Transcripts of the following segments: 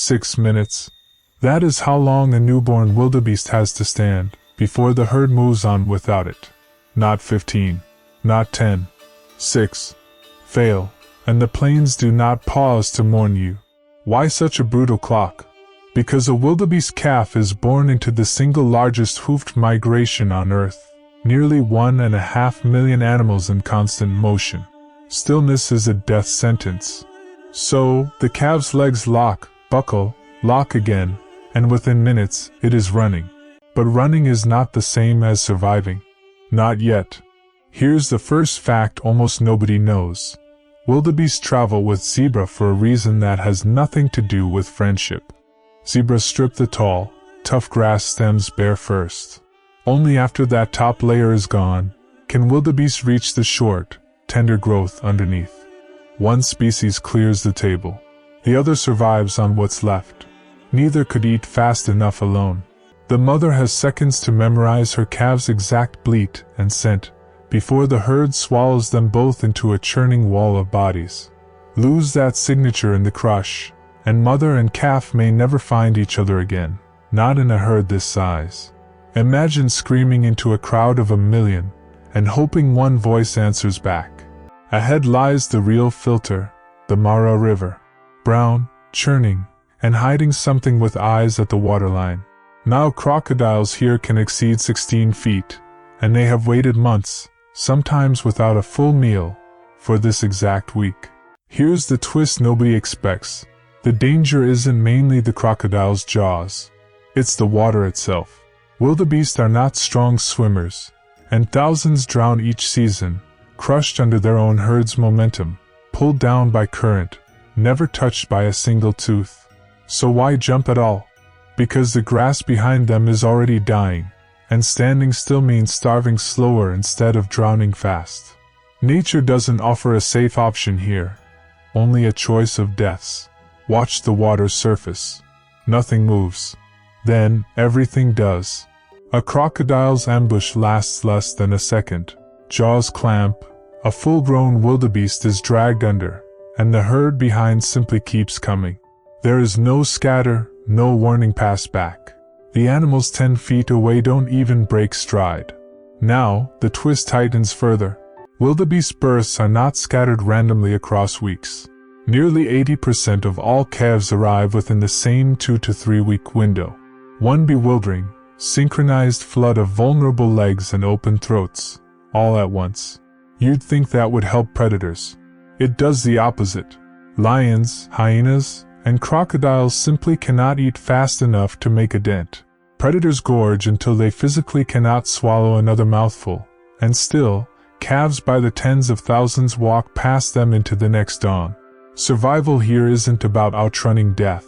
6 minutes. That is how long a newborn wildebeest has to stand before the herd moves on without it. Not 15. Not 10. 6. Fail. And the plains do not pause to mourn you. Why such a brutal clock? Because a wildebeest calf is born into the single largest hoofed migration on Earth. Nearly 1.5 million animals in constant motion. Stillness is a death sentence. So, the calf's legs lock, buckle, lock again, and within minutes, it is running. But running is not the same as surviving. Not yet. Here's the first fact almost nobody knows. Wildebeest travel with zebra for a reason that has nothing to do with friendship. Zebras strip the tall, tough grass stems bare first. Only after that top layer is gone, can wildebeest reach the short, tender growth underneath. One species clears the table. The other survives on what's left. Neither could eat fast enough alone. The mother has seconds to memorize her calves' exact bleat and scent, before the herd swallows them both into a churning wall of bodies. Lose that signature in the crush, and mother and calf may never find each other again, not in a herd this size. Imagine screaming into a crowd of 1 million, and hoping one voice answers back. Ahead lies the real filter, the Mara River. Brown, churning, and hiding something with eyes at the waterline. Now crocodiles here can exceed 16 feet, and they have waited months, sometimes without a full meal, for this exact week. Here's the twist nobody expects. The danger isn't mainly the crocodile's jaws. It's the water itself. Wildebeest are not strong swimmers, and thousands drown each season, crushed under their own herd's momentum, pulled down by current, never touched by a single tooth. So why jump at all? Because the grass behind them is already dying, and standing still means starving slower instead of drowning fast. Nature doesn't offer a safe option here, only a choice of deaths. Watch the water surface. Nothing moves. Then, everything does. A crocodile's ambush lasts less than a second. Jaws clamp, a full-grown wildebeest is dragged under, and the herd behind simply keeps coming. There is no scatter, no warning pass back. The animals 10 feet away don't even break stride. Now, the twist tightens further. Wildebeest births are not scattered randomly across weeks. Nearly 80% of all calves arrive within the same 2 to 3 week window. One bewildering, synchronized flood of vulnerable legs and open throats, all at once. You'd think that would help predators. It does the opposite. Lions, hyenas, and crocodiles simply cannot eat fast enough to make a dent. Predators gorge until they physically cannot swallow another mouthful, and still, calves by the tens of thousands walk past them into the next dawn. Survival here isn't about outrunning death.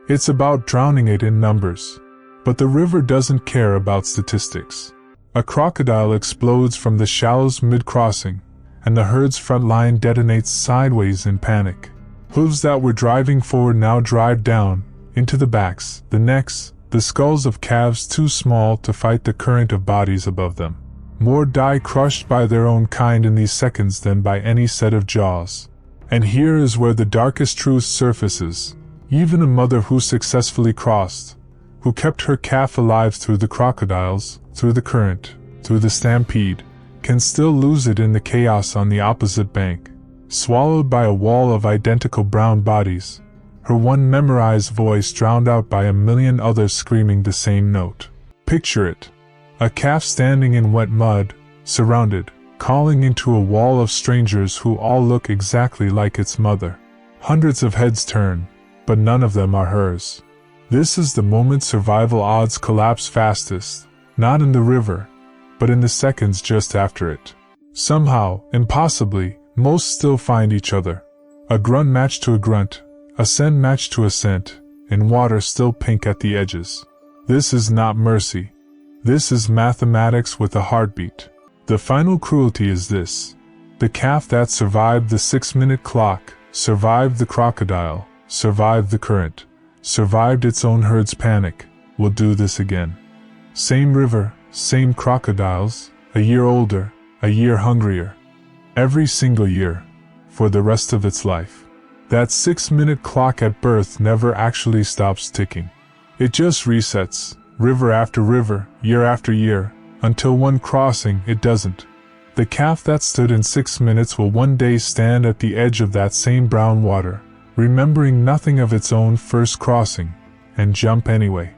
It's about drowning it in numbers. But the river doesn't care about statistics. A crocodile explodes from the shallows mid-crossing, and the herd's front line detonates sideways in panic. Hooves that were driving forward now drive down, into the backs, the necks, the skulls of calves too small to fight the current of bodies above them. More die crushed by their own kind in these seconds than by any set of jaws. And here is where the darkest truth surfaces. Even a mother who successfully crossed, who kept her calf alive through the crocodiles, through the current, through the stampede, can still lose it in the chaos on the opposite bank. Swallowed by a wall of identical brown bodies, her one memorized voice drowned out by 1 million others screaming the same note. Picture it. A calf standing in wet mud, surrounded, calling into a wall of strangers who all look exactly like its mother. Hundreds of heads turn, but none of them are hers. This is the moment survival odds collapse fastest, not in the river, but in the seconds just after it. Somehow, impossibly, most still find each other. A grunt matched to a grunt, a scent matched to a scent, in water still pink at the edges. This is not mercy. This is mathematics with a heartbeat. The final cruelty is this. The calf that survived the 6-minute clock, survived the crocodile, survived the current, survived its own herd's panic, will do this again. Same river, same crocodiles, a year older, a year hungrier. Every single year, for the rest of its life. That 6-minute clock at birth never actually stops ticking. It just resets, river after river, year after year, until one crossing it doesn't. The calf that stood in 6 minutes will one day stand at the edge of that same brown water, remembering nothing of its own first crossing, and jump anyway.